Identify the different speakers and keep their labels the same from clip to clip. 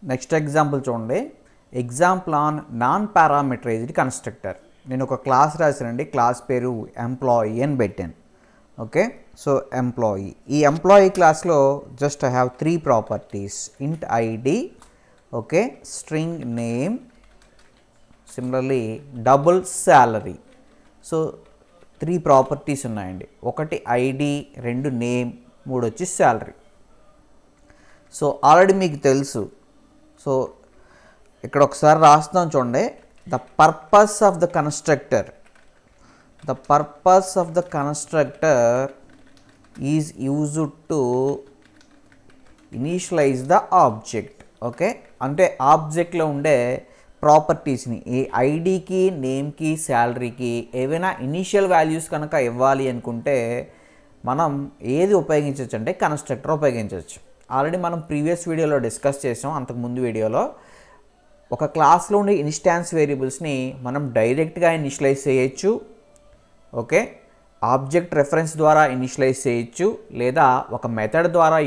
Speaker 1: Next example చూడండి. Example on non parameterised constructor. నేను ఒక క్లాస్ రాశానండి, క్లాస్ పేరు ఎంప్లాయీ అని పెట్టాను. Okay, so employee. ఈ ఎంప్లాయీ క్లాస్లో జస్ట్ ఐ హ్యావ్ 3 ప్రాపర్టీస్: ఇంట్ ID, okay, string name, similarly double salary. So 3 properties ఉన్నాయండి. ఒకటి ఐడి, 2 నేమ్, 3 వచ్చి శాలరీ. సో ఆల్రెడీ మీకు తెలుసు. సో ఇక్కడ ఒకసారి రాస్తున్నాం చూడండి. The purpose of the constructor is used to initialise the object. Okay, అంటే ఆబ్జెక్ట్లో ఉండే ప్రాపర్టీస్ని ఈ ఐడికి, నేమ్కి, శాలరీకి ఏవైనా ఇనీషియల్ వాల్యూస్ కనుక ఇవ్వాలి అనుకుంటే మనం ఏది ఉపయోగించవచ్చు అంటే కన్స్ట్రక్టర్ ఉపయోగించవచ్చు. ఆల్రెడీ మనం ప్రీవియస్ వీడియోలో డిస్కస్ చేసాం. అంతకుముందు వీడియోలో ఒక క్లాస్లో ఉండే ఇన్స్టాన్స్ వేరియబుల్స్ని మనం డైరెక్ట్గా ఇనిషియలైజ్ చేయొచ్చు. ఓకే, ఆబ్జెక్ట్ రెఫరెన్స్ ద్వారా ఇనిషియలైజ్ చేయొచ్చు, లేదా ఒక మెథడ్ ద్వారా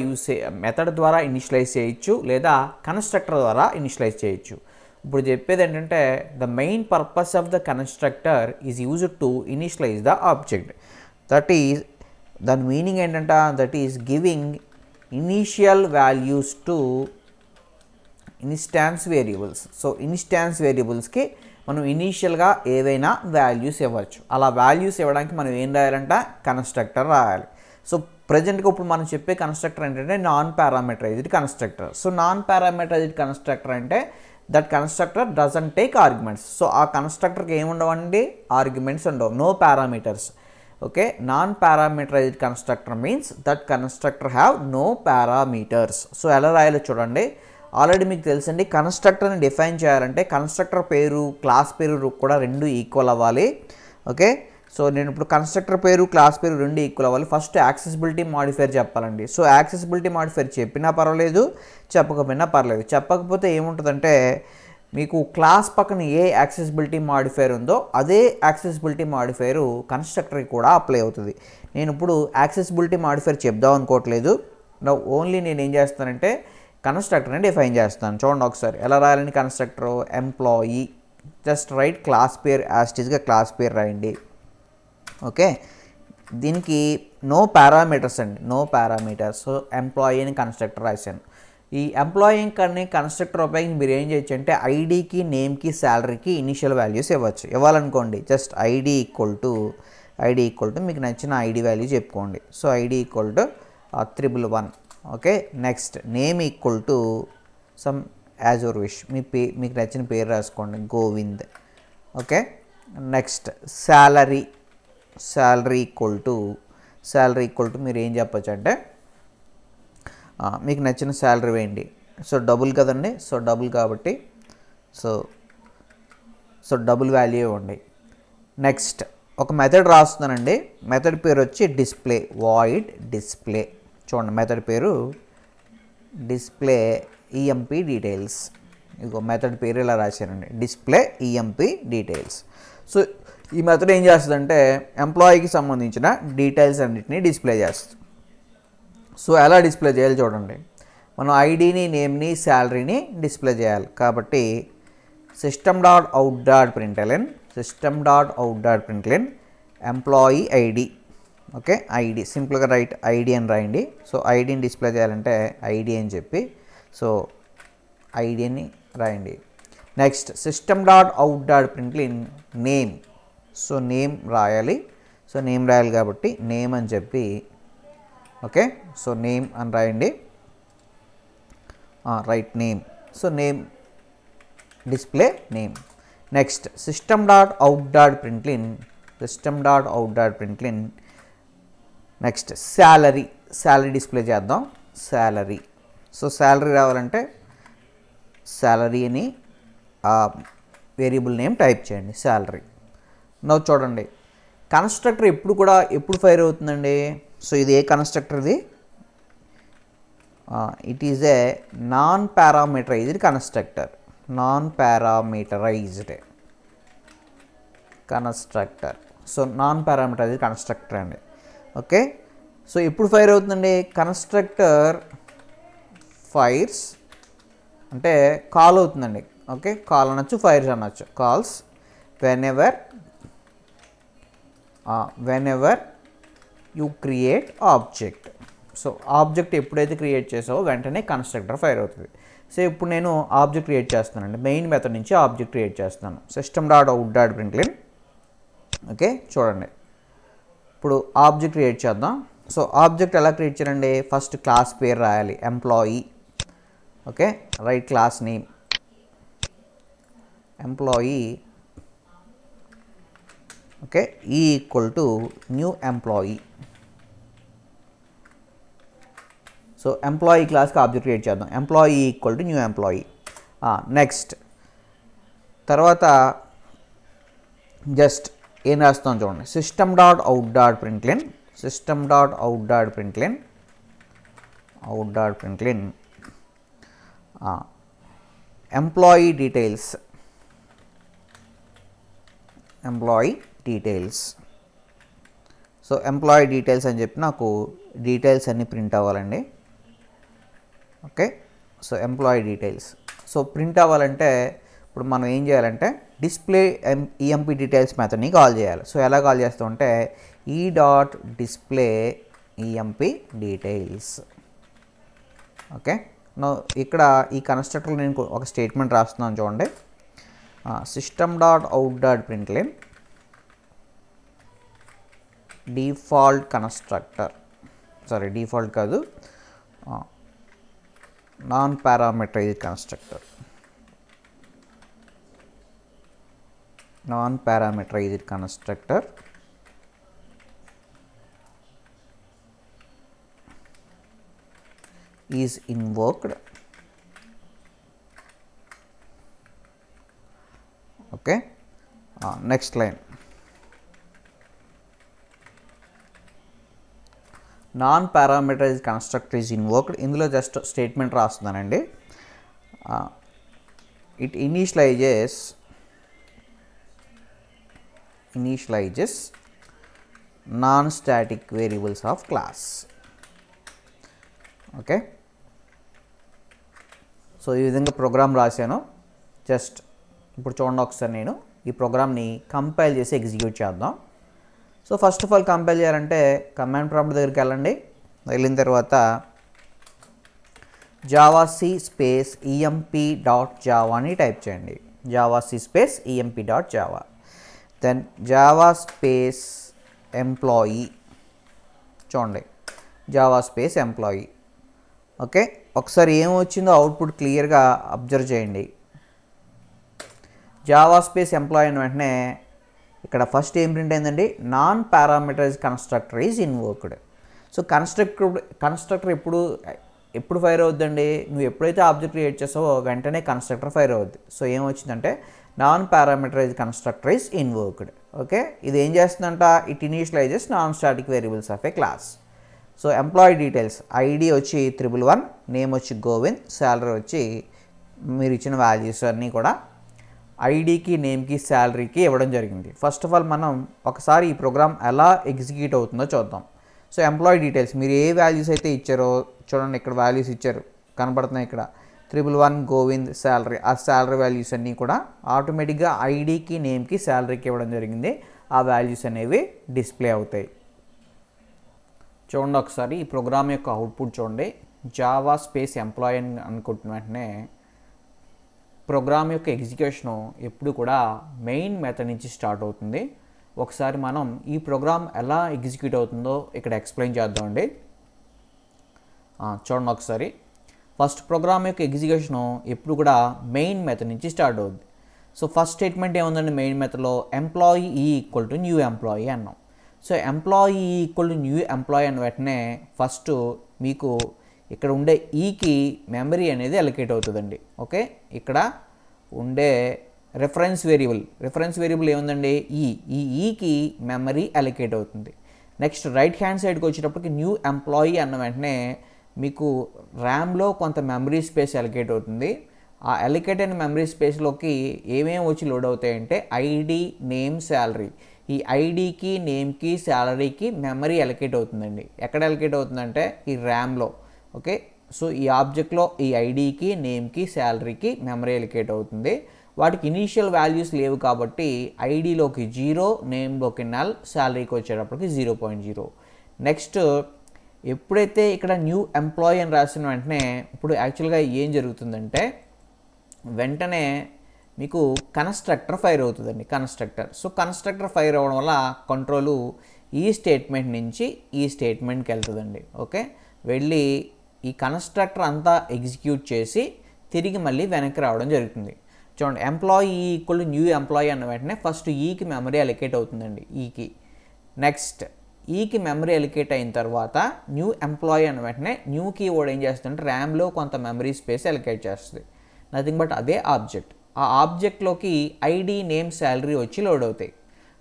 Speaker 1: ఇనిషియలైజ్ చేయొచ్చు, లేదా కన్స్ట్రక్టర్ ద్వారా ఇనిషియలైజ్ చేయొచ్చు. ఇప్పుడు చెప్పేది ఏంటంటే the main purpose of the constructor is used to initialise the object. That is దాని మీనింగ్ ఏంటంటే that is giving initial values to instance variables. So instance వేరియబుల్స్కి మనం ఇనీషియల్గా ఏవైనా వాల్యూస్ ఇవ్వచ్చు. అలా వాల్యూస్ ఇవ్వడానికి మనం ఏం రాయాలంట, కన్స్ట్రక్టర్ రాయాలి. సో ప్రజెంట్గా ఇప్పుడు మనం చెప్పే కన్స్ట్రక్టర్ ఏంటంటే non parameterised constructor. So non parameterised constructor అంటే that constructor doesn't take arguments. So ఆ కన్స్ట్రక్టర్కి ఏముండవండి, ఆర్గ్యుమెంట్స్ ఉండవు, no parameters. Okay, non parameterised constructor means that constructor have no parameters. So ఎలా రాయాలో చూడండి. ఆల్రెడీ మీకు తెలుసండి, కన్స్ట్రక్టర్ని డిఫైన్ చేయాలంటే కన్స్ట్రక్టర్ పేరు, క్లాస్ పేరు కూడా 2 ఈక్వల్ అవ్వాలి. ఓకే, సో నేను ఇప్పుడు కన్స్ట్రక్టర్ పేరు, క్లాస్ పేరు 2 ఈక్వల్ అవ్వాలి. ఫస్ట్ యాక్సెసిబిలిటీ మాడిఫైర్ చెప్పాలండి. సో యాక్సెసిబిలిటీ మాడిఫైర్ చెప్పినా పర్వాలేదు, చెప్పకపోయినా పర్లేదు. చెప్పకపోతే ఏముంటుందంటే మీకు క్లాస్ పక్కన ఏ యాక్సెసిబిలిటీ మాడిఫైర్ ఉందో అదే యాక్సెసిబిలిటీ మాడిఫైరు కన్స్ట్రక్టర్కి కూడా అప్లై అవుతుంది. నేను ఇప్పుడు యాక్సెసిబిలిటీ మాడిఫైర్ చెప్దాం అనుకోవట్లేదు. ఓన్లీ నేను ఏం చేస్తానంటే కన్స్ట్రక్టర్ని డిఫైన్ చేస్తాను. చూడండి ఒకసారి ఎలా రాయాలని. Constructor employee, just right class పేరు యాస్టీస్గా క్లాస్ పేరు రాయండి. ఓకే, దీనికి నో పారామీటర్స్ అండి, నో పారామీటర్స్. సో ఎంప్లాయీ అని కన్స్ట్రక్టర్ రాశాను. ఈ ఎంప్లాయీ కానీ కన్స్ట్రక్టర్ ఉపయోగించి మీరు ఏం చేయొచ్చు అంటే ఐడికి, నేమ్కి, శాలరీకి ఇనిషియల్ వాల్యూస్ ఇవ్వాలనుకోండి. జస్ట్ ఐడి ఈక్వల్ టు మీకు నచ్చిన ఐడి వాల్యూ చెప్పుకోండి. So ID equal to 111. Okay, next name equal to some as your wish, మీకు నచ్చిన పేరు రాసుకోండి, Govind. Okay, next salary equal to మీరు ఏం చెప్పచ్చు అంటే మీకు నచ్చిన శాలరీ వేయండి. సో డబుల్ కదండి, సో డబుల్ కాబట్టి సో డబుల్ వాల్యూ ఇవ్వండి. నెక్స్ట్ ఒక మెథడ్ రాస్తున్నానండి. మెథడ్ పేరు వచ్చి డిస్ప్లే, వాయిడ్ డిస్ప్లే. చూడండి మెథడ్ పేరు డిస్ప్లే ఈఎంపీ డీటెయిల్స్. ఇదిగో మెథడ్ పేరు ఇలా రాశానండి, డిస్ప్లే ఈఎంపీ డీటెయిల్స్. సో ఈ మెథడ్ ఏం చేస్తుందంటే ఎంప్లాయీకి సంబంధించిన డీటెయిల్స్ అన్నింటినీ డిస్ప్లే చేస్తుంది. సో ఎలా డిస్ప్లే చేయాలి చూడండి. మనం ఐడిని, నేమ్ని, శాలరీని డిస్ప్లే చేయాలి. కాబట్టి system.out.println employee ID. Okay, ID సింపుల్గా రైట్ ఐడి అని రాయండి. సో ఐడిని డిస్ప్లే చేయాలంటే ఐడి అని చెప్పి సో ఐడి అని రాయండి. Next system.out.println name. So name రాయాలి. సో నేమ్ రాయాలి కాబట్టి నేమ్ అని చెప్పి ఓకే, సో నేమ్ అని రాయండి. Right name. So name display name. Next system.out.println next salary display చేద్దాం. శాలరీ. సో శాలరీ రావాలంటే శాలరీ అని వేరియబుల్ నేమ్ టైప్ చేయండి, శాలరీ. నవ్వు చూడండి కన్స్ట్రక్టర్ ఎప్పుడు ఫైర్ అవుతుందండి. సో ఇది ఏ కన్స్ట్రక్టర్ ఇది, it is a non parameterised constructor. So non parameterised constructor అండి. ఓకే, సో ఎప్పుడు ఫైర్ అవుతుందండి, కన్స్ట్రక్టర్ ఫైర్స్ అంటే కాల్ అవుతుందండి. ఓకే, కాల్ అనొచ్చు, ఫైర్స్ అనొచ్చు. Calls whenever you create object. So object ఎప్పుడైతే క్రియేట్ చేసావో వెంటనే కన్స్ట్రక్టర్ ఫైర్ అవుతుంది. సో ఇప్పుడు నేను ఆబ్జెక్ట్ క్రియేట్ చేస్తానండి. మెయిన్ మెథడ్ నుంచి ఆబ్జెక్ట్ క్రియేట్ చేస్తాను. system.out.println. ఓకే, చూడండి ఇప్పుడు ఆబ్జెక్ట్ క్రియేట్ చేద్దాం. సో ఆబ్జెక్ట్ ఎలా క్రియేట్ చేయాలండి? ఫస్ట్ క్లాస్ పేరు రాయాలి, employee. Okay, right class name employee. Okay, equal to new employee. So employee క్లాస్కి ఆబ్జెక్ట్ క్రియేట్ చేద్దాం. Employee equal to new employee. Next తర్వాత జస్ట్ ఏం రాస్తాం చూడండి, system.out.println employee details so employee details అని చెప్పి నాకు డీటెయిల్స్ అన్నీ ప్రింట్ అవ్వాలండి. Okay, so employee details. So print అవ్వాలంటే ఇప్పుడు మనం ఏం చేయాలంటే డిస్ప్లే ఈఎంపీ డీటెయిల్స్ మెథడ్ని కాల్ చేయాలి. సో ఎలా కాల్ చేస్తామంటే e.display ఈఎంపీ డీటెయిల్స్. ఓకే, ఇక్కడ ఈ కన్స్ట్రక్టర్ నేను ఒక స్టేట్మెంట్ రాస్తున్నాను చూడండి. system.out.println default constructor, sorry default కాదు, non parameterised constructor, is invoked. Okay, next line non parameterised constructor is invoked. ఇందులో జస్ట్ స్టేట్మెంట్ రాస్తున్నానండి. It initialises non static variables of class. Okay, so ఈ విధంగా programme రాశాను. Just ఇప్పుడు చూడండి ఒకసారి, నేను ఈ ప్రోగ్రామ్ని కంపైల్ చేసి ఎగ్జిక్యూట్ చేద్దాం. So first of all compile చేయాలంటే కమాండ్ ప్రాంప్ట్ దగ్గరికి వెళ్ళండి. వెళ్ళిన తర్వాత జావాc స్పేస్ emp.java అని టైప్ చేయండి. జావాc space emp.java. Then Java space employee. చూడండి, జావా స్పేస్ ఎంప్లాయీ. ఓకే, ఒకసారి ఏం వచ్చిందో అవుట్పుట్ క్లియర్గా అబ్జర్వ్ చేయండి. జావా స్పేస్ ఎంప్లాయీ అని వెంటనే ఇక్కడ ఫస్ట్ ఏం ప్రింట్ అయిందండి, non parameterised constructor is invoked. So constructor ఎప్పుడు ఫైర్ అవుద్దండి? నువ్వు ఎప్పుడైతే ఆబ్జెక్ట్ క్రియేట్ చేసావో వెంటనే కన్స్ట్రక్టర్ ఫైర్ అవుద్ది. సో ఏమొచ్చిందంటే non parameterised constructor is invoked. Okay, ఇది ఏం చేస్తుందంట, it initialises non static variables of a class. So employee details, ID వచ్చి 111, నేమ్ వచ్చి గోవింద్, శాలరీ వచ్చి మీరు ఇచ్చిన వాల్యూస్ అన్నీ కూడా ఐడికి, నేమ్కి, శాలరీకి ఇవ్వడం జరిగింది. ఫస్ట్ ఆఫ్ ఆల్ మనం ఒకసారి ఈ ప్రోగ్రామ్ ఎలా ఎగ్జిక్యూట్ అవుతుందో చూద్దాం. సో ఎంప్లాయీ డీటెయిల్స్ మీరు ఏ వాల్యూస్ అయితే ఇచ్చారో చూడండి, ఇక్కడ వాల్యూస్ ఇచ్చారు కనబడుతున్నాయి. ఇక్కడ 111 గోవింద్ శాలరీ, ఆ శాలరీ వాల్యూస్ అన్నీ కూడా ఆటోమేటిక్గా ఐడికి, నేమ్కి, శాలరీకి ఇవ్వడం జరిగింది. ఆ వాల్యూస్ అనేవి డిస్ప్లే అవుతాయి. చూడండి ఒకసారి ఈ ప్రోగ్రామ్ యొక్క అవుట్పుట్ చూడండి. జావా స్పేస్ ఎంప్లాయీ అని అనుకుంటున్న వెంటనే ప్రోగ్రామ్ యొక్క ఎగ్జిక్యూషను ఎప్పుడు కూడా మెయిన్ మెథడ్ నుంచి స్టార్ట్ అవుతుంది. ఒకసారి మనం ఈ ప్రోగ్రామ్ ఎలా ఎగ్జిక్యూట్ అవుతుందో ఇక్కడ ఎక్స్ప్లెయిన్ చేద్దామండి. చూడండి ఒకసారి, ఫస్ట్ ప్రోగ్రామ్ యొక్క ఎగ్జిక్యూషను ఎప్పుడు కూడా మెయిన్ మెథడ్ నుంచి స్టార్ట్ అవుతుంది. సో ఫస్ట్ స్టేట్మెంట్ ఏముందండి మెయిన్ మెథడ్లో, employee equal to new employee అన్నాం. So employee equal to new employee అన్న వెంటనే ఫస్ట్ మీకు ఇక్కడ ఉండే ఈకి మెమరీ అనేది అలొకేట్ అవుతుందండి. ఓకే, ఇక్కడ ఉండే రిఫరెన్స్ వేరియబుల్ ఏముందండి, ఈ ఈకి మెమరీ అలొకేట్ అవుతుంది. నెక్స్ట్ రైట్ హ్యాండ్ సైడ్కి వచ్చేటప్పటికి న్యూ ఎంప్లాయీ అన్న వెంటనే మీకు ర్యామ్లో కొంత మెమరీ స్పేస్ అలొకేట్ అవుతుంది. ఆ అలొకేట్ అయిన మెమరీ స్పేస్లోకి ఏమేమి వచ్చి లోడ్ అవుతాయంటే ఐడి, నేమ్, శాలరీ. ఈ ఐడికి, నేమ్కి, శాలరీకి మెమరీ అలొకేట్ అవుతుందండి. ఎక్కడ అలొకేట్ అవుతుందంటే ఈ ర్యామ్లో. ఓకే, సో ఈ ఆబ్జెక్ట్లో ఈ ఐడికి నేమ్కి శాలరీకి మెమరీ ఎలికేట్ అవుతుంది. వాటికి ఇనీషియల్ వాల్యూస్ లేవు కాబట్టి ఐడిలోకి 0, నేమ్లోకి నల్, శాలరీకి వచ్చేటప్పటికి 0.0. నెక్స్ట్ ఎప్పుడైతే ఇక్కడ న్యూ ఎంప్లాయీ అని రాసిన వెంటనే ఇప్పుడు యాక్చువల్గా ఏం జరుగుతుందంటే వెంటనే మీకు కన్స్ట్రక్టర్ ఫైర్ అవుతుందండి. కన్స్ట్రక్టర్. సో కన్స్ట్రక్టర్ ఫైర్ అవ్వడం వల్ల కంట్రోలు ఈ స్టేట్మెంట్ నుంచి ఈ స్టేట్మెంట్కి వెళ్తుందండి. ఓకే, వెళ్ళి ఈ కన్స్ట్రక్టర్ అంతా ఎగ్జిక్యూట్ చేసి తిరిగి మళ్ళీ వెనక్కి రావడం జరుగుతుంది. చూడండి, ఎంప్లాయీ ఈక్వల్ న్యూ ఎంప్లాయీ అన్న వెంటనే ఫస్ట్ ఈకి మెమరీ అలికేట్ అవుతుందండి. ఈకి నెక్స్ట్ ఈకి మెమరీ అలికేట్ అయిన తర్వాత న్యూ ఎంప్లాయీ అన్న వెంటనే న్యూ కీవర్డ్ ఏం చేస్తుందంటే ర్యామ్లో కొంత మెమరీ స్పేస్ అలికేట్ చేస్తుంది. నథింగ్ బట్ అదే ఆబ్జెక్ట్. ఆ ఆబ్జెక్ట్లోకి ఐడి, నేమ్, శాలరీ వచ్చి లోడ్ అవుతాయి.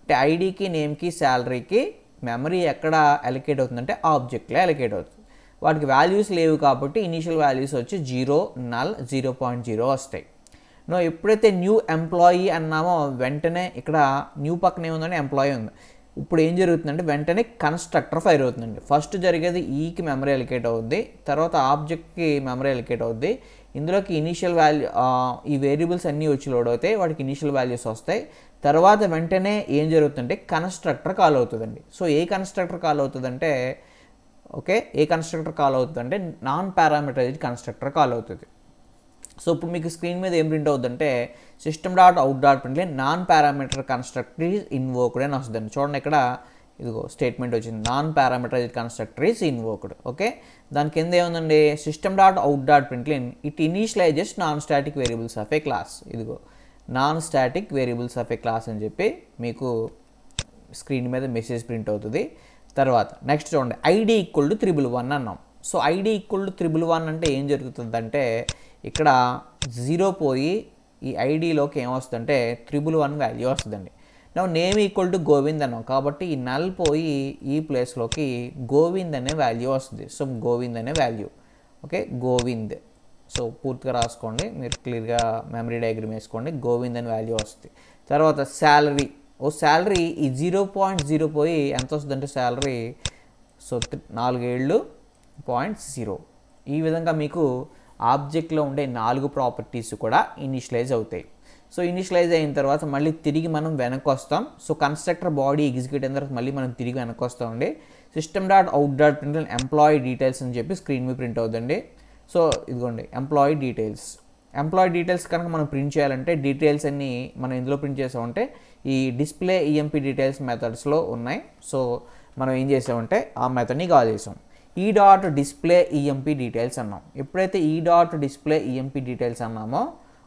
Speaker 1: అంటే ఐడికి, నేమ్కి, శాలరీకి మెమరీ ఎక్కడ అలికేట్ అవుతుందంటే ఆబ్జెక్ట్లో అలికేట్ అవుతుంది. వాటికి వాల్యూస్ లేవు కాబట్టి ఇనీషియల్ వాల్యూస్ వచ్చి 0, నల్, 0.0 వస్తాయి. నో ఎప్పుడైతే న్యూ ఎంప్లాయీ అన్నామో వెంటనే ఇక్కడ న్యూ పక్కన ఏముందంటే ఎంప్లాయీ ఉంది. ఇప్పుడు ఏం జరుగుతుందంటే వెంటనే కన్స్ట్రక్టర్ ఫైర్ అవుతుందండి. ఫస్ట్ జరిగేది ఈకి మెమరీ అలికేట్ అవుద్ది, తర్వాత ఆబ్జెక్ట్కి మెమరీ అలికేట్ అవుద్ది. ఇందులోకి ఇనీషియల్ వాల్యూ ఈ వేరియబుల్స్ అన్నీ వచ్చి లోడ్ అవుతాయి, వాటికి ఇనీషియల్ వాల్యూస్ వస్తాయి. తర్వాత వెంటనే ఏం జరుగుతుందంటే కన్స్ట్రక్టర్ కాల్ అవుతుందండి. సో ఏ కన్స్ట్రక్టర్ కాల్ అవుతుందంటే ఏ కన్స్ట్రక్టర్ కాల్ అవుతుందంటే నాన్ పారామీటరైజ్డ్ కన్స్ట్రక్టర్ కాల్ అవుతుంది. సో ఇప్పుడు మీకు స్క్రీన్ మీద ఏం ప్రింట్ అవుతుందంటే system.out.println non parameter constructor is invoked అని వస్తుందండి. చూడండి, ఇక్కడ ఇదిగో స్టేట్మెంట్ వచ్చింది, non parameterised constructor is invoked. Okay, దాని కింద ఏముందండి, system.out.println it initialises non static variables of a class. ఇదిగో non static variables of a class అని చెప్పి మీకు స్క్రీన్ మీద మెసేజ్ ప్రింట్ అవుతుంది. తర్వాత నెక్స్ట్ చూడండి, ఐడి ఈక్వల్ టు 111 అన్నాం. సో ఐడి ఈక్వల్ టు 111 అంటే ఏం జరుగుతుందంటే ఇక్కడ 0 పోయి ఈ ఐడిలోకి ఏమొస్తుందంటే 111 వాల్యూ వస్తుందండి. నేమ్ ఈక్వల్ టు గోవింద్ అన్నాం కాబట్టి ఈ నల్ పోయి ఈ ప్లేస్లోకి గోవింద్ అనే వాల్యూ వస్తుంది. సో గోవింద్ అనే వాల్యూ. ఓకే, గోవింద్. సో పూర్తిగా రాసుకోండి, మీరు క్లియర్గా మెమరీ డయాగ్రమ్ వేసుకోండి. గోవింద్ అనే వాల్యూ వస్తుంది. తర్వాత శాలరీ. శాలరీ ఈ 0.0 పోయి ఎంత వస్తుందంటే శాలరీ 47.0. ఈ విధంగా మీకు ఆబ్జెక్ట్లో ఉండే 4 ప్రాపర్టీస్ కూడా ఇనిషియలైజ్ అవుతాయి. సో ఇనిషియలైజ్ అయిన తర్వాత మళ్ళీ తిరిగి మనం వెనక్కి వస్తాం. సో కన్స్ట్రక్టర్ బాడీ ఎగ్జిక్యూట్ అయిన తర్వాత మళ్ళీ మనం తిరిగి వెనక్కి వస్తామండి. system.out.println ఎంప్లాయీ డీటెయిల్స్ అని చెప్పి స్క్రీన్ మీద ప్రింట్ అవుతుందండి. సో ఇదిగోండి ఎంప్లాయీ డీటెయిల్స్. ఎంప్లాయీ డీటెయిల్స్ కనుక మనం ప్రింట్ చేయాలంటే డీటెయిల్స్ అన్నీ మనం ఎందులో ప్రింట్ చేసామంటే ఈ డిస్ప్లే ఈఎంపీ డీటెయిల్స్ మెథడ్స్లో ఉన్నాయి. సో మనం ఏం చేసామంటే ఆ మెథడ్ని కాల్ చేసాం. ఈ.డిస్ప్లే ఈఎంపీ డీటెయిల్స్ అన్నాం. ఎప్పుడైతే ఈ.డిస్ప్లే ఈఎంపీ డీటెయిల్స్ అన్నామో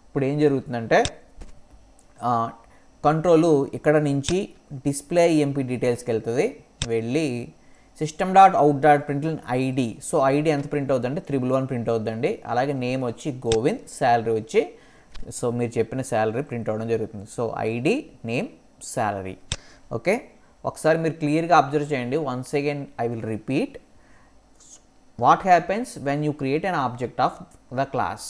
Speaker 1: ఇప్పుడు ఏం జరుగుతుందంటే కంట్రోలు ఇక్కడ నుంచి డిస్ప్లే ఈఎంపీ డీటెయిల్స్కి వెళ్తుంది. వెళ్ళి system.out.println ఐడి. సో ఐడి ఎంత ప్రింట్ అవుతుందంటే 111 ప్రింట్ అవుతుందండి. అలాగే నేమ్ వచ్చి గోవింద్, శాలరీ వచ్చి సో మీరు చెప్పిన శాలరీ ప్రింట్ అవ్వడం జరుగుతుంది. So ID, name, salary. Okay, ఒకసారి మీరు క్లియర్గా అబ్జర్వ్ చేయండి. Once again I will repeat. What happens when you create an object of the class?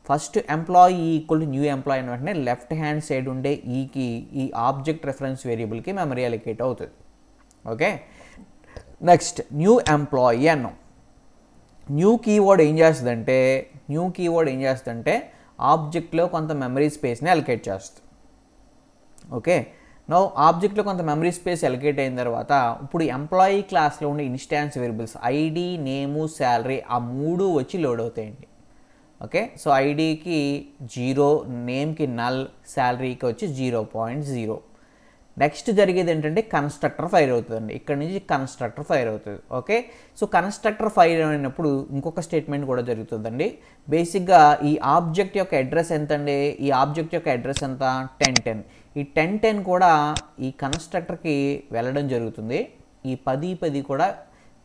Speaker 1: First employee equal to new employee అని వెంటనే లెఫ్ట్ హ్యాండ్ సైడ్ ఉండే ఈకి ఈ ఆబ్జెక్ట్ రెఫరెన్స్ వేరియబుల్కి మెమరీ అలికేట్ అవుతుంది. ఓకే, నెక్స్ట్ న్యూ ఎంప్లాయీ అన్నాం. New keyword ఏం చేస్తుందంటే ఆబ్జెక్ట్లో కొంత మెమరీ స్పేస్ని అలికేట్ చేస్తుంది. ఓకే, నో ఆబ్జెక్ట్లో కొంత మెమరీ స్పేస్ అలికేట్ అయిన తర్వాత ఇప్పుడు ఎంప్లాయీ క్లాస్లో ఉండే ఇన్స్టాన్స్ వేరియబుల్స్ ఐడి, నేము, శాలరీ ఆ 3 వచ్చి లోడ్ అవుతాయండి. ఓకే, సో ఐడికి 0, నేమ్కి నల్, శాలరీకి వచ్చి 0.0. నెక్స్ట్ జరిగేది ఏంటంటే కన్స్ట్రక్టర్ ఫైర్ అవుతుందండి. ఇక్కడ నుంచి కన్స్ట్రక్టర్ ఫైర్ అవుతుంది. ఓకే, సో కన్స్ట్రక్టర్ ఫైర్ అయినప్పుడు ఇంకొక స్టేట్మెంట్ కూడా జరుగుతుందండి. బేసిక్గా ఈ ఆబ్జెక్ట్ యొక్క అడ్రస్ ఎంత అండి? ఈ ఆబ్జెక్ట్ యొక్క అడ్రస్ ఎంత? 1010. ఈ 1010 కూడా ఈ కన్స్ట్రక్టర్కి వెళ్ళడం జరుగుతుంది. ఈ 10 కూడా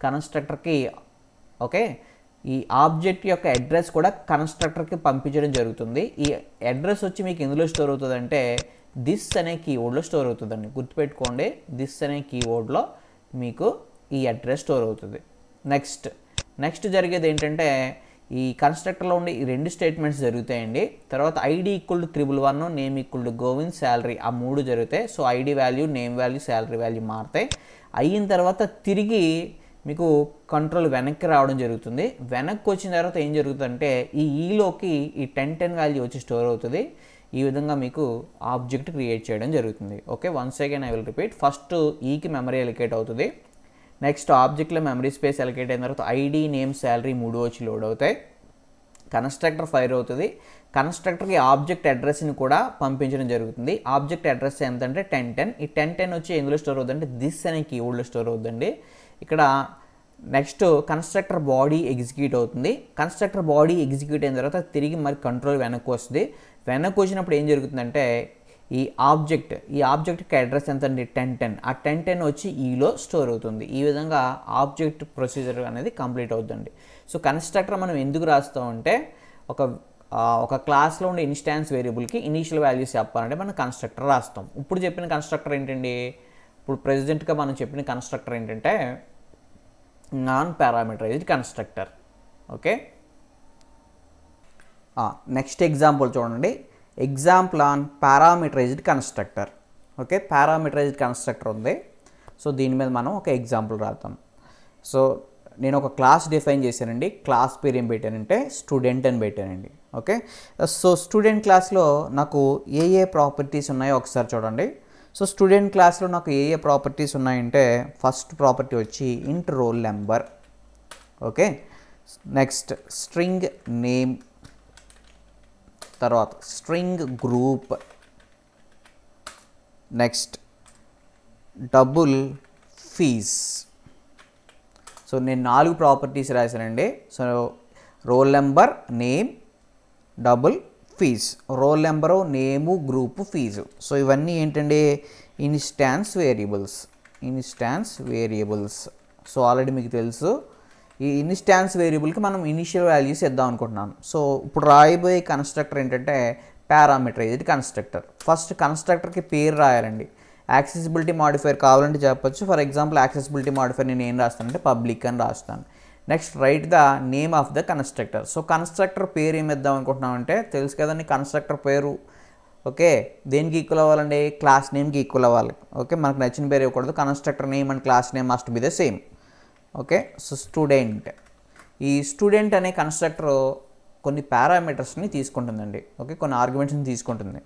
Speaker 1: కన్స్ట్రక్టర్కి ఓకే ఈ ఆబ్జెక్ట్ యొక్క అడ్రస్ కూడా కన్స్ట్రక్టర్కి పంపించడం జరుగుతుంది. ఈ అడ్రస్ వచ్చి మీకు ఎందులో స్టోర్ అవుతుందంటే దిస్ అనే కీవర్డ్లో స్టోర్ అవుతుందండి. గుర్తుపెట్టుకోండి, దిస్ అనే కీవర్డ్లో మీకు ఈ అడ్రస్ స్టోర్ అవుతుంది. నెక్స్ట్ జరిగేది ఏంటంటే ఈ కన్స్ట్రక్టర్లో ఉండే ఈ 2 స్టేట్మెంట్స్ జరుగుతాయండి. తర్వాత ID equal to 111, name equal to Govind, salary ఆ 3 జరుగుతాయి. So ID value, name value, salary value మారుతాయి. అయిన తర్వాత తిరిగి మీకు కంట్రోల్ వెనక్కి రావడం జరుగుతుంది. వెనక్కి వచ్చిన తర్వాత ఏం జరుగుతుందంటే ఈ ఈలోకి ఈ 10 వాల్యూ వచ్చి స్టోర్ అవుతుంది. ఈ విధంగా మీకు ఆబ్జెక్ట్ క్రియేట్ చేయడం జరుగుతుంది. Okay, once again I will repeat. First ఈకి మెమరీ అలొకేట్ అవుతుంది. నెక్స్ట్ ఆబ్జెక్ట్లో మెమరీ స్పేస్ అలొకేట్ అయిన తర్వాత ఐడి, నేమ్, శాలరీ 3 వచ్చి లోడ్ అవుతాయి. కన్స్ట్రక్టర్ ఫైర్ అవుతుంది. కన్స్ట్రక్టర్కి ఆబ్జెక్ట్ అడ్రస్ని కూడా పంపించడం జరుగుతుంది. ఆబ్జెక్ట్ అడ్రస్ ఎంతంటే 1010. ఈ 1010 వచ్చి ఎందులో స్టోర్ అవుతుందంటే దిస్ అనే కీవర్డ్లో స్టోర్ అవుతుందండి. ఇక్కడ నెక్స్ట్ కన్స్ట్రక్టర్ బాడీ ఎగ్జిక్యూట్ అవుతుంది. కన్స్ట్రక్టర్ బాడీ ఎగ్జిక్యూట్ అయిన తర్వాత తిరిగి మరి కంట్రోల్ వెనక్కి వస్తుంది. వెనక్కి వచ్చినప్పుడు ఏం జరుగుతుందంటే ఈ ఆబ్జెక్ట్కి అడ్రస్ ఎంత అండి 1010. ఆ 1010 వచ్చి ఈలో స్టోర్ అవుతుంది. ఈ విధంగా ఆబ్జెక్ట్ ప్రొసీజర్ అనేది కంప్లీట్ అవుతుంది. సో కన్స్ట్రక్టర్ మనం ఎందుకు రాస్తామంటే ఒక క్లాస్లో ఉండే ఇన్స్టాన్స్ వేరియబుల్కి ఇనీషియల్ వాల్యూస్ చెప్పాలంటే మనం కన్స్ట్రక్టర్ రాస్తాం. ఇప్పుడు చెప్పిన కన్స్ట్రక్టర్ ఏంటండి, ఇప్పుడు ప్రెసిడెంట్గా మనం చెప్పిన కన్స్ట్రక్టర్ ఏంటంటే non parameterised constructor. Okay, next example చూడండి. Example on parameterised constructor. Okay, parameterised constructor ఉంది. సో దీని మీద మనం ఒక ఎగ్జాంపుల్ రాద్దాం. సో నేను ఒక క్లాస్ డిఫైన్ చేశానండి. క్లాస్ పేరు ఏం పెట్టానంటే స్టూడెంట్ అని పెట్టానండి. ఓకే, సో స్టూడెంట్ క్లాస్లో నాకు ఏ ప్రాపర్టీస్ ఉన్నాయో ఒకసారి చూడండి. సో స్టూడెంట్ క్లాస్లో నాకు ఏ ప్రాపర్టీస్ ఉన్నాయంటే ఫస్ట్ ప్రాపర్టీ వచ్చి int roll number. Okay, next string name, తర్వాత string group, next double fees. So నేను 4 ప్రాపర్టీస్ రాశానండి. So roll number, name, double fees. Roll number, name, group, fees. So ఇవన్నీ ఏంటండి ఇన్స్టాన్స్ వేరియబుల్స్. సో ఆల్రెడీ మీకు తెలుసు ఈ instance వేరియబుల్కి మనం initial values ఇద్దాం అనుకుంటున్నాను. సో ఇప్పుడు రాయబోయే కన్స్ట్రక్టర్ ఏంటంటే పారామీటరైజ్డ్ కన్స్ట్రక్టర్. ఫస్ట్ కన్స్ట్రక్టర్కి పేరు రాయాలండి. యాక్సెసిబిలిటీ మాడిఫైర్ కావాలంటే చెప్పొచ్చు. ఫర్ ఎగ్జాంపుల్ యాక్సెసిబిలిటీ మాడిఫైర్ నేను ఏం రాస్తానంటే పబ్లిక్ అని రాస్తాను. Next right the name of the constructor. So constructor పేరు ఏమి ఇద్దాం అనుకుంటున్నామంటే తెలుసు కదండి కన్స్ట్రక్టర్ పేరు. ఓకే, దేనికి ఈక్వల్ అవ్వాలండి, క్లాస్ నేమ్కి ఈక్వల్ అవ్వాలి. ఓకే, మనకు నచ్చిన పేరు ఇవ్వకూడదు. Constructor name and class name must be the same. Okay, so student. ఈ స్టూడెంట్ అనే కన్స్ట్రక్టర్ కొన్ని పారామీటర్స్ని తీసుకుంటుందండి. ఓకే, కొన్ని ఆర్గ్యుమెంట్స్ని తీసుకుంటుంది.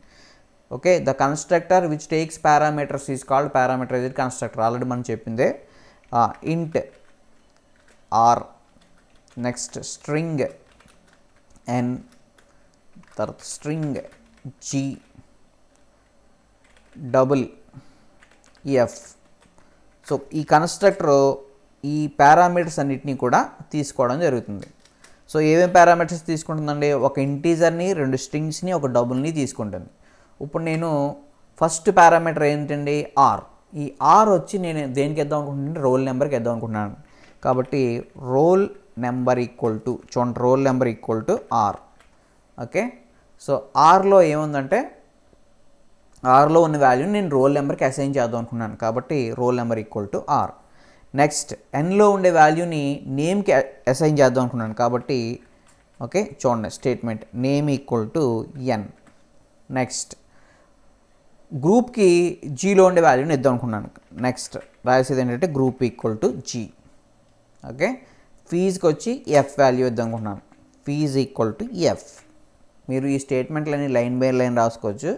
Speaker 1: Okay, the constructor which takes parameters is called parameterized constructor. Already మనం చెప్పిందే. Int R, next string N, తర్వాత string G, double F. So ఈ కన్స్ట్రక్టర్ ఈ పారామీటర్స్ అన్నిటినీ కూడా తీసుకోవడం జరుగుతుంది. సో ఏమేమి పారామీటర్స్ తీసుకుంటుందండి, ఒక ఇంటీజర్ని, 2 స్ట్రింగ్స్ని, ఒక డబుల్ని తీసుకుంటుంది. ఇప్పుడు నేను ఫస్ట్ పారామీటర్ ఏంటండి ఆర్. ఈ ఆర్ వచ్చి నేను దేనికి ఇద్దాం అనుకుంటున్నాను, రోల్ నెంబర్కి ఇద్దాం అనుకుంటున్నాను. కాబట్టి రోల్ నెంబర్ ఈక్వల్ టు చూడండి, roll number equal to R. Okay, so ఆర్లో ఏముందంటే ఆర్లో ఉన్న వాల్యూని నేను రోల్ నెంబర్కి అసైన్ చేద్దాం అనుకున్నాను. కాబట్టి roll number equal to R. Next ఎన్లో ఉండే వాల్యూని నేమ్కి అసైన్ చేద్దాం అనుకున్నాను. కాబట్టి ఓకే చూడండి statement name equal to N. Next గ్రూప్కి జీలో ఉండే వాల్యూని ఇద్దాం అనుకున్నాను. నెక్స్ట్ రాసేది ఏంటంటే group equal to G. Okay, ఫీజ్కి వచ్చి ఎఫ్ వాల్యూ ఇద్దాం అనుకున్నాను. Fees equal to F. మీరు ఈ స్టేట్మెంట్లని లైన్ బై లైన్ రాసుకోవచ్చు.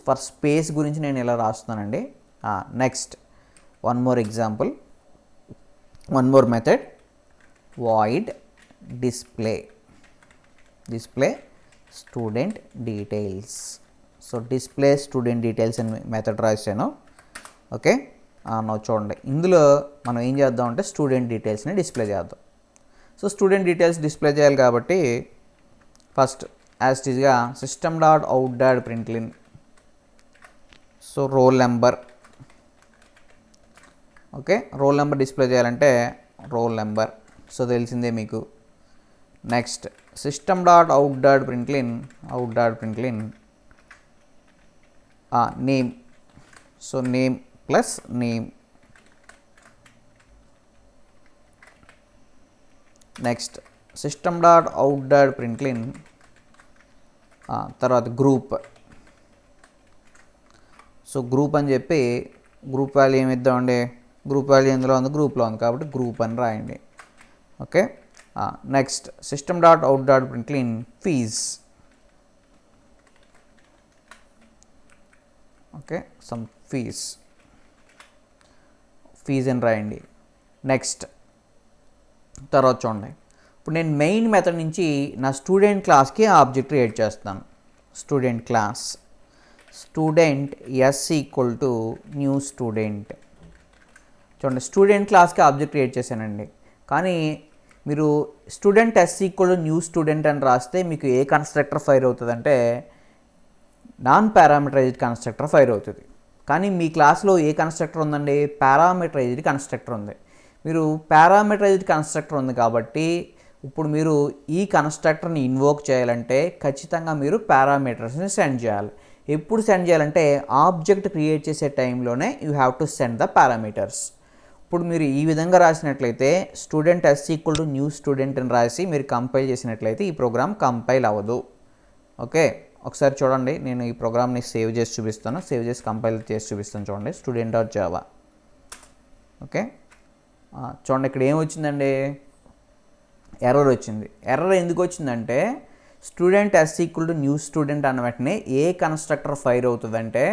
Speaker 1: ఫర్ స్పేస్ గురించి నేను ఇలా రాస్తున్నానండి. Next one more example, one more method, void display student details. So display student details అని మెథడ్ రాశాను. ఓకే, చూడండి ఇందులో మనం ఏం చేద్దాం అంటే స్టూడెంట్ డీటెయిల్స్ని డిస్ప్లే చేద్దాం. సో స్టూడెంట్ డీటెయిల్స్ డిస్ప్లే చేయాలి కాబట్టి ఫస్ట్ యాజ్ ఇట్ ఈస్గా system dot out dot println. So roll number. Okay, roll number display చేయాలంటే రోల్ నెంబర్. సో తెలిసిందే మీకు. Next system dot out dot println name. So name plus name. Next system dot out dot println తర్వాత group. So group అని చెప్పి group value ఏమి ఇద్దామండి, group value ఎందులో ఉంది, గ్రూప్లో ఉంది కాబట్టి గ్రూప్ అని రాయండి. Okay, next system dot out dot println fees. Okay, some fees అని రాయండి. నెక్స్ట్ తర్వాత చూడండి, ఇప్పుడు నేను మెయిన్ మెథడ్ నుంచి నా స్టూడెంట్ క్లాస్కి ఆబ్జెక్ట్ క్రియేట్ చేస్తాను. Student class student S equal to new student. చూడండి, స్టూడెంట్ క్లాస్కి ఆబ్జెక్ట్ క్రియేట్ చేశానండి. కానీ మీరు student S equal to new student అని రాస్తే మీకు ఏ కన్స్ట్రక్టర్ ఫైర్ అవుతుందంటే నాన్ పారామీటరైజ్డ్ కన్స్ట్రక్టర్ ఫైర్ అవుతుంది. కానీ మీ క్లాస్లో ఏ కన్స్ట్రక్టర్ ఉందండి, పారామీటరైజ్డ్ కన్స్ట్రక్టర్ ఉంది. మీరు పారామీటరైజ్డ్ కన్స్ట్రక్టర్ ఉంది కాబట్టి ఇప్పుడు మీరు ఈ కన్స్ట్రక్టర్ని ఇన్వోక్ చేయాలంటే ఖచ్చితంగా మీరు పారామీటర్స్ని సెండ్ చేయాలి. ఎప్పుడు సెండ్ చేయాలంటే ఆబ్జెక్ట్ క్రియేట్ చేసే టైంలోనే you have to send the parameters. ఇప్పుడు మీరు ఈ విధంగా రాసినట్లయితే student S equal to new student అని రాసి మీరు కంపైల్ చేసినట్లయితే ఈ ప్రోగ్రామ్ కంపైల్ అవ్వదు. ఓకే, ఒకసారి చూడండి, నేను ఈ ప్రోగ్రామ్ని సేవ్ చేసి చూపిస్తాను. సేవ్ చేసి కంపైల్ చేసి చూపిస్తాను. చూడండి, స్టూడెంట్ డాట్ జావా. ఓకే, చూడండి ఇక్కడ ఏం వచ్చిందండి, ఎర్రర్ వచ్చింది. ఎర్రర్ ఎందుకు వచ్చిందంటే student S equal to new student అన్న వెంటనే ఏ కన్స్ట్రక్టర్ ఫైర్ అవుతుందంటే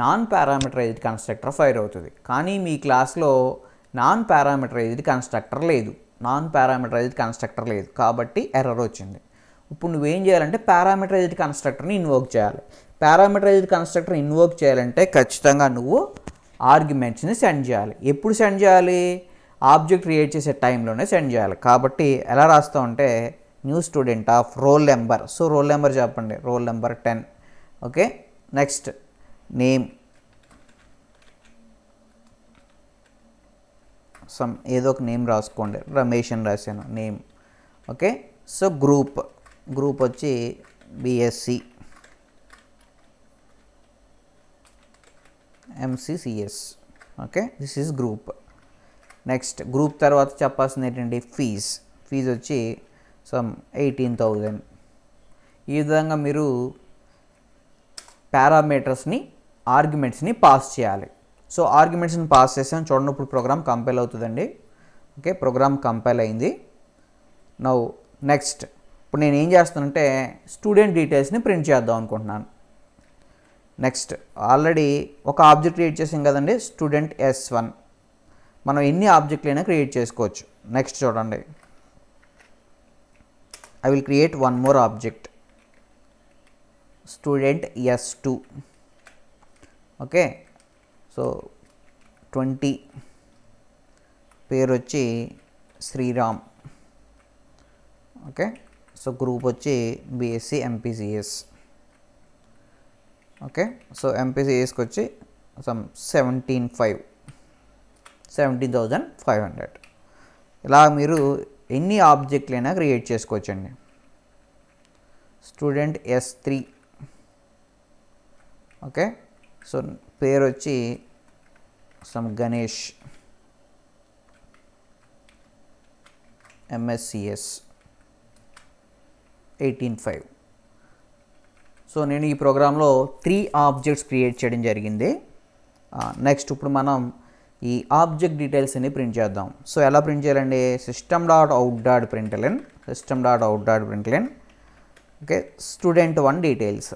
Speaker 1: నాన్ పారామీటరైజ్డ్ కన్స్ట్రక్టర్ ఫైర్ అవుతుంది. కానీ మీ క్లాస్లో నాన్ పారామీటరైజ్డ్ కన్స్ట్రక్టర్ లేదు కాబట్టి ఎర్రర్ వచ్చింది. ఇప్పుడు నువ్వేం చేయాలంటే పారామీటరైజ్డ్ కన్స్ట్రక్టర్ని ఇన్వోక్ చేయాలి. పారామీటరైజ్డ్ కన్స్ట్రక్టర్ ఇన్వోక్ చేయాలంటే ఖచ్చితంగా నువ్వు ఆర్గ్యుమెంట్స్ని సెండ్ చేయాలి. ఎప్పుడు సెండ్ చేయాలి, ఆబ్జెక్ట్ క్రియేట్ చేసే టైంలోనే సెండ్ చేయాలి. కాబట్టి ఎలా రాస్తావు అంటే new student of roll number. So roll number చెప్పండి, roll number 10. Okay, next name, some ఏదో ఒక నేమ్ రాసుకోండి, రమేష్ అని రాశాను నేమ్. ఓకే, సో గ్రూప్ వచ్చి BSc MCCS. Okay, this is group. Next group తర్వాత చెప్పాల్సింది ఏంటంటే ఫీజ్ వచ్చి సమ్ 18,000. ఈ విధంగా మీరు పారామీటర్స్ని ఆర్గ్యుమెంట్స్ని పాస్ చేయాలి. సో ఆర్గ్యుమెంట్స్ని పాస్ చేసాం. చూడండి, ఇప్పుడు ప్రోగ్రామ్ కంపైల్ అవుతుందండి. ఓకే, ప్రోగ్రామ్ కంపైల్ అయింది. నౌ నెక్స్ట్ ఇప్పుడు నేను ఏం చేస్తానంటే స్టూడెంట్ డీటెయిల్స్ని ప్రింట్ చేద్దాం అనుకుంటున్నాను. నెక్స్ట్ ఆల్రెడీ ఒక ఆబ్జెక్ట్ క్రియేట్ చేసాం కదండి, స్టూడెంట్ S1. మనం ఎన్ని ఆబ్జెక్ట్లైనా క్రియేట్ చేసుకోవచ్చు. నెక్స్ట్ చూడండి, I will create one more object, student S2. Okay, so 20, పేరు వచ్చి శ్రీరామ్. ఓకే, సో గ్రూప్ వచ్చి బిఎస్సి ఎంపీసీఎస్. ఓకే, సో ఎంపీసీఎస్కి వచ్చి సమ్ 17,500. ఇలా మీరు ఎన్ని ఆబ్జెక్ట్లైనా క్రియేట్ చేసుకోవచ్చండి. Student S3. ఓకే, సో పేరు వచ్చి సమ్ గణేష్ ఎంఎస్సిఎస్ 18,500. సో నేను ఈ ప్రోగ్రాంలో 3 ఆబ్జెక్ట్స్ క్రియేట్ చేయడం జరిగింది. నెక్స్ట్ ఇప్పుడు మనం ఈ ఆబ్జెక్ట్ డీటెయిల్స్ అన్ని ప్రింట్ చేద్దాం. సో ఎలా ప్రింట్ చేయాలండి, system dot out dot println. Okay, student 1 details.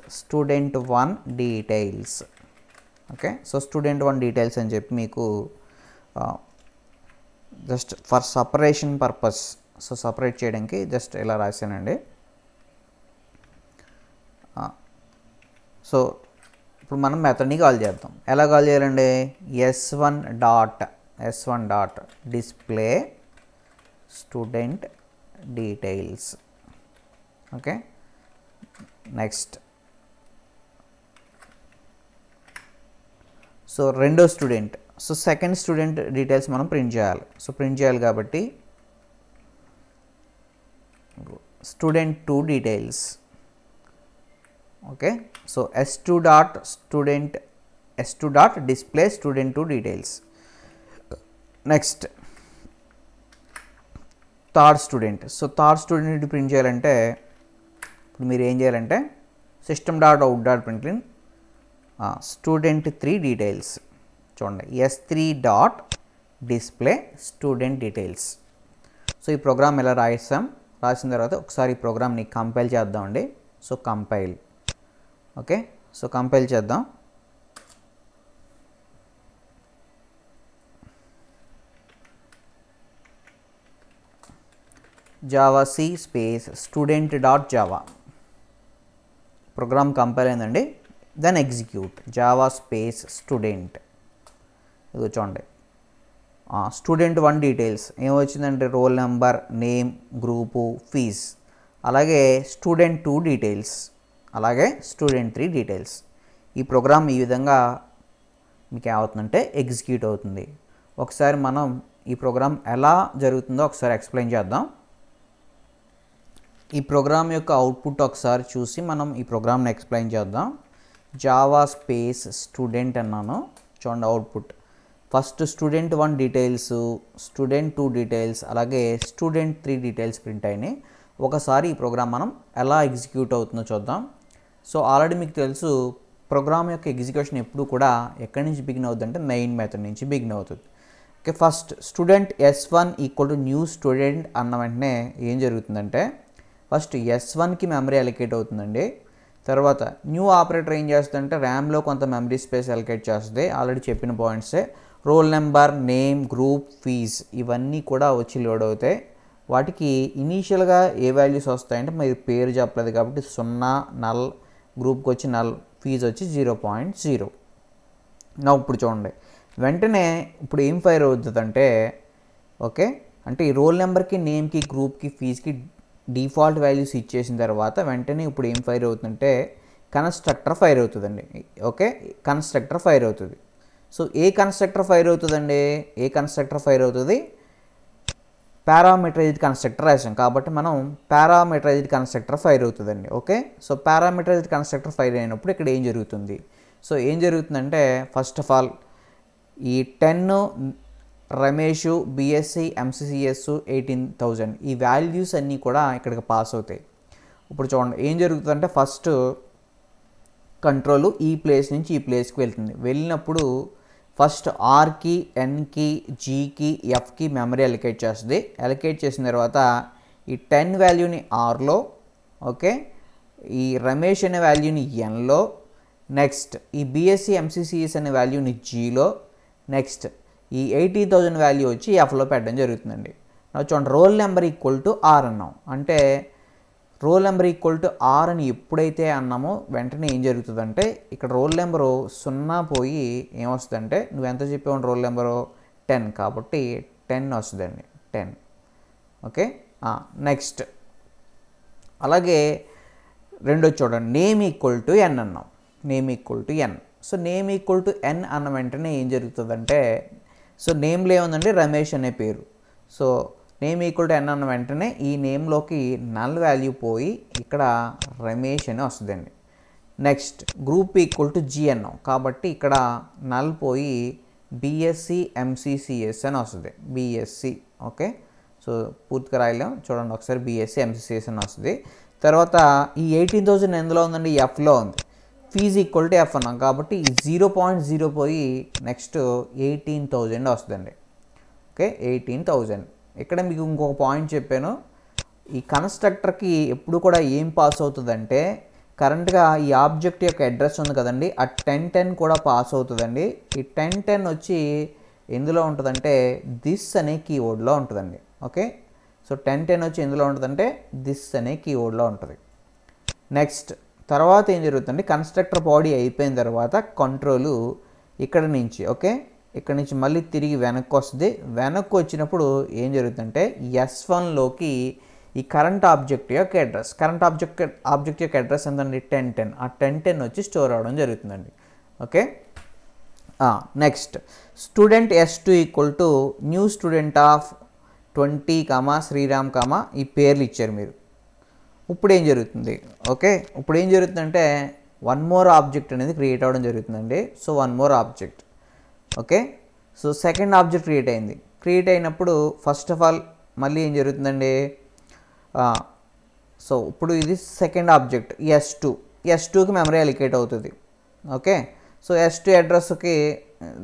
Speaker 1: Okay, so student 1 details అని చెప్పి మీకు just for separation purpose, so separate చేయడానికి జస్ట్ ఇలా రాశానండి. సో ఇప్పుడు మనం మెథడ్ని కాల్ చేద్దాం. ఎలా కాల్ చేయాలండి, S1 dot display student details. Okay, next so రెండో student, so second student details మనం ప్రింట్ చేయాలి. సో ప్రింట్ చేయాలి కాబట్టి student 2 details. Okay, so S2 dot display student 2 details. Next third student. So third student print చేయాలంటే ఇప్పుడు మీరు ఏం చేయాలంటే system dot out dot println student 3 details. చూడండి, S3 dot display student details. So ఈ program ఎలా రాసిన తర్వాత ఒకసారి ఈ ప్రోగ్రామ్ని కంపైల్ చేద్దామండి. So compile, okay, so compile చేద్దాం. Java C space student dot Java program compile అయిందండి. Then execute Java space student. ఇది చూడండి, స్టూడెంట్ 1 డీటెయిల్స్ ఏమొచ్చిందంటే roll number, name, group, fees. అలాగే స్టూడెంట్ 2 డీటెయిల్స్, అలాగే స్టూడెంట్ 3 డీటెయిల్స్. ఈ ప్రోగ్రామ్ ఈ విధంగా మీకు ఏమవుతుందంటే ఎగ్జిక్యూట్ అవుతుంది. ఒకసారి మనం ఈ ప్రోగ్రామ్ ఎలా జరుగుతుందో ఒకసారి ఎక్స్ప్లెయిన్ చేద్దాం. ఈ ప్రోగ్రామ్ యొక్క అవుట్పుట్ ఒకసారి చూసి మనం ఈ ప్రోగ్రామ్ని ఎక్స్ప్లెయిన్ చేద్దాం. జావా స్పేస్ స్టూడెంట్ అన్నాను, చూడండి output. First student 1 details, student 2 details, అలాగే స్టూడెంట్ 3 డీటెయిల్స్ ప్రింట్ అయినాయి. ఒకసారి ఈ ప్రోగ్రామ్ మనం ఎలా ఎగ్జిక్యూట్ అవుతుందో చూద్దాం. సో ఆల్రెడీ మీకు తెలుసు ప్రోగ్రామ్ యొక్క ఎగ్జిక్యూషన్ ఎప్పుడు కూడా ఎక్కడి నుంచి బిగిన్ అవుతుంది అంటే మెయిన్ మెథడ్ నుంచి బిగిన్ అవుతుంది. Okay, first student S1 equal to new student అన్న వెంటనే ఏం జరుగుతుందంటే ఫస్ట్ S1కి మెమరీ అలొకేట్ అవుతుందండి. తర్వాత న్యూ ఆపరేటర్ ఏం చేస్తుందంటే ర్యామ్లో కొంత మెమరీ స్పేస్ అలొకేట్ చేస్తుంది. ఆల్రెడీ చెప్పిన పాయింట్సే. Roll number, name, group, fees ఇవన్నీ కూడా వచ్చి లోడ్ అవుతాయి. వాటికి ఇనీషియల్గా ఏ వాల్యూస్ వస్తాయంటే మీరు పేరు చెప్పలేదు కాబట్టి 0, నల్, గ్రూప్కి వచ్చి నల్, ఫీజ్ వచ్చి 0.0. నా ఇప్పుడు చూడండి వెంటనే ఇప్పుడు ఏం ఫైర్ అవుతుందంటే ఓకే, అంటే ఈ రోల్ నెంబర్కి, నేమ్కి, గ్రూప్కి, ఫీజ్కి డిఫాల్ట్ వాల్యూస్ ఇచ్చేసిన తర్వాత వెంటనే ఇప్పుడు ఏం ఫైర్ అవుతుందంటే కన్స్ట్రక్టర్ ఫైర్ అవుతుందండి. ఓకే, కన్స్ట్రక్టర్ ఫైర్ అవుతుంది. సో ఏ కన్స్ట్రక్టర్ ఫైర్ అవుతుందండి, ఏ కన్స్ట్రక్టర్ ఫైర్ అవుతుంది? పారామీటరైజ్డ్ కన్స్ట్రక్టర్ రాసాం కాబట్టి మనం పారామీటరైజ్డ్ కన్స్ట్రక్టర్ ఫైర్ అవుతుందండి. Okay, so parameterised constructor fire అయినప్పుడు ఇక్కడ ఏం జరుగుతుంది? సో ఏం జరుగుతుందంటే ఫస్ట్ ఆఫ్ ఆల్ ఈ 10 రమేష్, బిఎస్సి, ఎంసీసీఎస్ 18,000 ఈ వాల్యూస్ అన్నీ కూడా ఇక్కడికి పాస్ అవుతాయి. ఇప్పుడు చూడండి ఏం జరుగుతుందంటే ఫస్ట్ కంట్రోల్ ఈ ప్లేస్ నుంచి ఈ ప్లేస్కి వెళ్తుంది. వెళ్ళినప్పుడు ఫస్ట్ ఆర్కి, ఎన్కి, జీకి, ఎఫ్కి మెమరీ అలొకేట్ చేస్తుంది. అలొకేట్ చేసిన తర్వాత ఈ 10 వాల్యూని ఆర్లో, ఓకే, ఈ రమేష్ అనే వాల్యూని ఎన్లో, నెక్స్ట్ ఈ బిఎస్సి, ఎంసీసీఎస్ అనే వాల్యూని జీలో, నెక్స్ట్ ఈ 18,000 వాల్యూ వచ్చి ఎఫ్లో పెట్టడం జరుగుతుందండి. చూడండి roll number equal to R అన్నాం అంటే roll number equal to R అని ఎప్పుడైతే అన్నామో వెంటనే ఏం జరుగుతుందంటే ఇక్కడ రోల్ నెంబరు 0 పోయి ఏమొస్తుందంటే నువ్వు ఎంత చెప్పావు రోల్ నెంబరు 10 కాబట్టి 10 వస్తుందండి, 10. ఓకే, నెక్స్ట్ అలాగే రెండో చూడండి నేమ్ ఈక్వల్ టు ఎన్ అన్నాం, name equal to N. So name equal to N అన్న వెంటనే ఏం జరుగుతుందంటే సో నేమ్లో ఏముందండి రమేష్ అనే పేరు. So name equal to N అన్న వెంటనే ఈ నేమ్లోకి నల్ వాల్యూ పోయి ఇక్కడ రమేష్ అని వస్తుందండి. Next group equal to G అన్నాం కాబట్టి ఇక్కడ నల్ పోయి బిఎస్సి, ఎంసీసీఎస్ అని వస్తుంది, బిఎస్సి. ఓకే, సో పూర్తిగా రాయలేం చూడండి ఒకసారి, బిఎస్సి, ఎంసీసీఎస్ అని వస్తుంది. తర్వాత ఈ 18,000 ఎందులో ఉందండి, ఎఫ్లో ఉంది. ఫీజ్ ఈక్వల్ టు ఎఫ్ అన్నాం కాబట్టి 0.0 పోయి నెక్స్ట్ 18,000 వస్తుందండి. ఓకే, 18,000. ఇక్కడ మీకు ఇంకొక పాయింట్ చెప్పాను, ఈ కన్స్ట్రక్టర్కి ఎప్పుడు కూడా ఏం పాస్ అవుతుందంటే కరెంట్గా ఈ ఆబ్జెక్ట్ యొక్క అడ్రస్ ఉంది కదండి, ఆ 1010 కూడా పాస్ అవుతుందండి. ఈ 1010 వచ్చి ఎందులో ఉంటుందంటే దిస్ అనే కీవర్డ్లో ఉంటుందండి. ఓకే, సో 1010 వచ్చి ఎందులో ఉంటుందంటే దిస్ అనే కీవర్డ్లో ఉంటుంది. నెక్స్ట్ తర్వాత ఏం జరుగుతుందంటే కన్స్ట్రక్టర్ బాడీ అయిపోయిన తర్వాత కంట్రోలు ఇక్కడ నుంచి, ఓకే, ఇక్కడ నుంచి మళ్ళీ తిరిగి వెనక్కి వస్తుంది. వెనక్కి వచ్చినప్పుడు ఏం జరుగుతుందంటే S1లోకి ఈ కరెంట్ ఆబ్జెక్ట్ యొక్క అడ్రస్, కరెంట్ ఆబ్జెక్ట్ యొక్క అడ్రస్ ఎంతండి 1010, ఆ 1010 వచ్చి స్టోర్ అవ్వడం జరుగుతుందండి. Okay, next student S2 equal to new student of 20, Sriram, ఈ పేర్లు ఇచ్చారు మీరు. ఇప్పుడు ఏం జరుగుతుంది? ఓకే, ఇప్పుడు ఏం జరుగుతుందంటే 1 మోర్ ఆబ్జెక్ట్ అనేది క్రియేట్ అవ్వడం జరుగుతుందండి. So 1 more object. Okay, so second object create అయింది. క్రియేట్ అయినప్పుడు ఫస్ట్ ఆఫ్ ఆల్ మళ్ళీ ఏం జరుగుతుందండి, సో ఇప్పుడు ఇది సెకండ్ ఆబ్జెక్ట్ S2కి మెమరీ అలికేట్ అవుతుంది. ఓకే, సో S2 అడ్రస్కి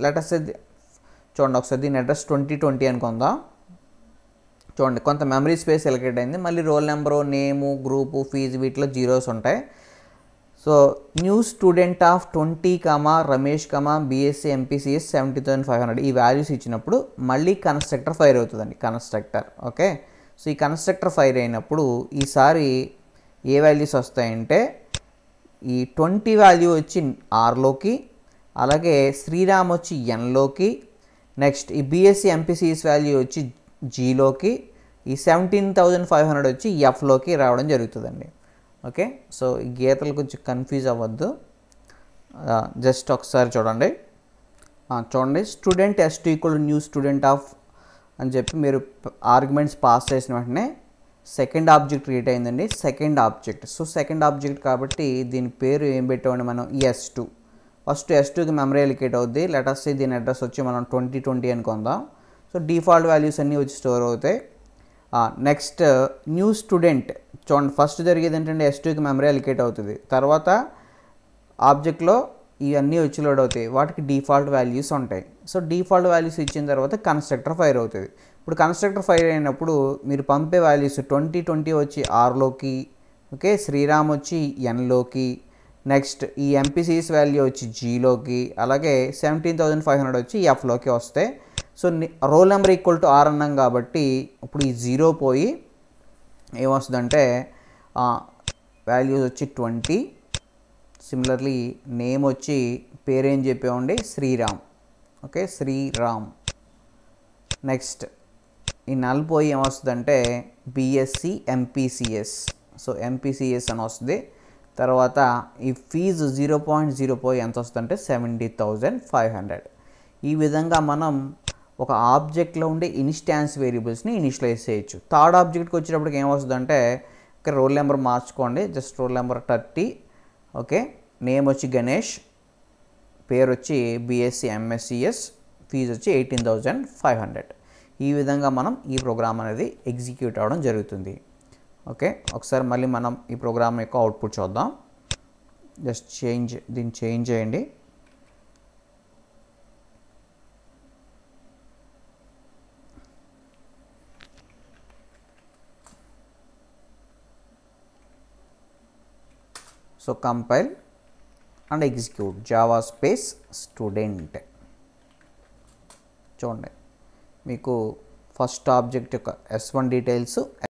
Speaker 1: లెటర్స్ చూడండి ఒకసారి దీని అడ్రస్ 2020 అనుకుందాం. చూడండి కొంత మెమరీ స్పేస్ ఎలకేట్ అయింది. మళ్ళీ role number, name, group, fee వీటిలో జీరోస్ ఉంటాయి. So new student of 20, Ramesh, BSc MPCS 70,500 ఈ వాల్యూస్ ఇచ్చినప్పుడు మళ్ళీ కన్స్ట్రక్టర్ ఫైర్ అవుతుందండి. Constructor okay. సో ఈ కన్స్ట్రక్టర్ ఫైర్ అయినప్పుడు ఈసారి ఏ వాల్యూస్ వస్తాయంటే ఈ 20 వాల్యూ వచ్చి ఆర్లోకి, అలాగే శ్రీరామ్ వచ్చి ఎన్లోకి, నెక్స్ట్ ఈ బీఎస్సీ ఎంపీసీఎస్ వాల్యూ వచ్చి జీలోకి, ఈ 17,500 వచ్చి ఎఫ్లోకి రావడం జరుగుతుందండి. ఓకే. సో ఈ గీతలు కొంచెం కన్ఫ్యూజ్ అవ్వద్దు, జస్ట్ ఒకసారి చూడండి. Student S2 equal new student of అని చెప్పి మీరు ఆర్గ్యుమెంట్స్ పాస్ చేసిన వెంటనే సెకండ్ ఆబ్జెక్ట్ క్రియేట్ అయిందండి. Second object. So second object కాబట్టి దీని పేరు ఏం పెట్టామండి మనం S2. ఫస్ట్ S2కి మెమరీ ఎలికేట్ అవుద్ది. లెటస్ సే దీని అడ్రస్ వచ్చి మనం 2020 అనుకుందాం. సో డిఫాల్ట్ వాల్యూస్ అన్నీ వచ్చి స్టోర్ అవుతాయి. నెక్స్ట్ న్యూ స్టూడెంట్ చూడండి, ఫస్ట్ జరిగేది ఏంటంటే S2కి మెమరీ ఎలికేట్ అవుతుంది. తర్వాత ఆబ్జెక్ట్లో ఇవన్నీ వచ్చి లోడ్ అవుతాయి, వాటికి డిఫాల్ట్ వాల్యూస్ ఉంటాయి. సో డిఫాల్ట్ వాల్యూస్ ఇచ్చిన తర్వాత కన్స్ట్రక్టర్ ఫైర్ అవుతుంది. ఇప్పుడు కన్స్ట్రక్టర్ ఫైర్ అయినప్పుడు మీరు పంపే వాల్యూస్ 2020 వచ్చి ఆర్లోకి, ఓకే, శ్రీరామ్ వచ్చి ఎన్లోకి, నెక్స్ట్ ఈ ఎంపీసీఎస్ వాల్యూ వచ్చి జీలోకి, అలాగే 17,500 వచ్చి ఎఫ్లోకి వస్తాయి. So roll number equal to R అన్నాం కాబట్టి ఇప్పుడు ఈ జీరో పోయి ఏమొస్తుందంటే వాల్యూస్ వచ్చి 20. సిమిలర్లీ నేమ్ వచ్చి పేరేం చెప్పామండి, శ్రీరామ్. ఓకే, శ్రీరామ్. నెక్స్ట్ ఈ నల్ పోయి ఏమొస్తుందంటే బీఎస్సీ ఎంపీసీఎస్. సో ఎంపీసీఎస్ అని వస్తుంది. తర్వాత ఈ ఫీజు 0.0 పోయి ఎంత వస్తుందంటే 70,500. ఈ విధంగా మనం ఒక ఆబ్జెక్ట్లో ఉండే ఇన్స్టాన్స్ వేరియబుల్స్ని ఇనిషియలైజ్ చేయొచ్చు. థర్డ్ ఆబ్జెక్ట్కి వచ్చేటప్పటికి ఏమొస్తుందంటే ఇక్కడ రోల్ నెంబర్ మార్చుకోండి, just roll number 30. Okay, name వచ్చి గణేష్, పేరు వచ్చి బీఎస్సీ ఎంఎస్సిఎస్, ఫీజు వచ్చి 18,500. ఈ విధంగా మనం ఈ ప్రోగ్రామ్ అనేది ఎగ్జిక్యూట్ అవ్వడం జరుగుతుంది. ఓకే, ఒకసారి మళ్ళీ మనం ఈ ప్రోగ్రామ్ యొక్క అవుట్పుట్ చూద్దాం. జస్ట్ దీన్ని చేంజ్ చేయండి. So compile and execute Java space student. చూడండి మీకు ఫస్ట్ ఆబ్జెక్ట్ యొక్క S1 డీటెయిల్స్